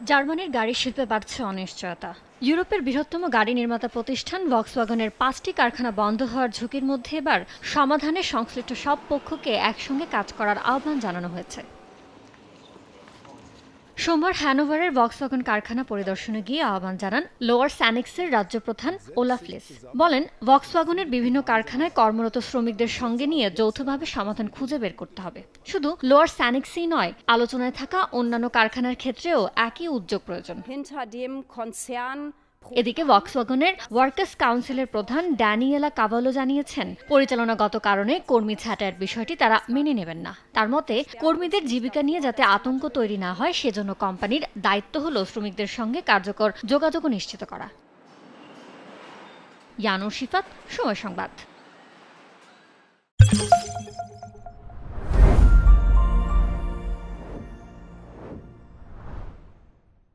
জার্মানির গাড়ি শিল্পে বাড়ছে অনিশ্চয়তা। ইউরোপের বৃহত্তম গাড়ি নির্মাতা প্রতিষ্ঠান ভক্সওয়াগনের ৫টি কারখানা বন্ধ হওয়ার ঝুঁকির মধ্যে এবার সমাধানে সংশ্লিষ্ট সব পক্ষকে একসঙ্গে কাজ করার আহ্বান জানানো হয়েছে। সোমবার হ্যানোভারের ভক্সওয়াগন কারখানা পরিদর্শনে গিয়ে আহ্বান জানান লোয়ার স্যানিক্সের রাজ্য প্রধান ওলাফ লিস। বলেন, ভক্সওয়াগনের বিভিন্ন কারখানায় কর্মরত শ্রমিকদের সঙ্গে নিয়ে যৌথভাবে সমাধান খুঁজে বের করতে হবে। শুধু লোয়ার স্যানিক্সই নয়, আলোচনায় থাকা অন্যান্য কারখানার ক্ষেত্রেও একই উদ্যোগ প্রয়োজন। এদিকে ভক্সওয়াগনের ওয়ার্কার্স কাউন্সিলের প্রধান ড্যানিয়েলা কাভালো জানিয়েছেন, পরিচালনাগত কারণে কর্মী ছাঁটাইয়ের বিষয়টি তারা মেনে নেবেন না। তার মতে, কর্মীদের জীবিকা নিয়ে যাতে আতঙ্ক তৈরি না হয় সেজন্য কোম্পানির দায়িত্ব হলো শ্রমিকদের সঙ্গে কার্যকর যোগাযোগ নিশ্চিত করা। ইয়ানুর শিফাত, সময় সংবাদ।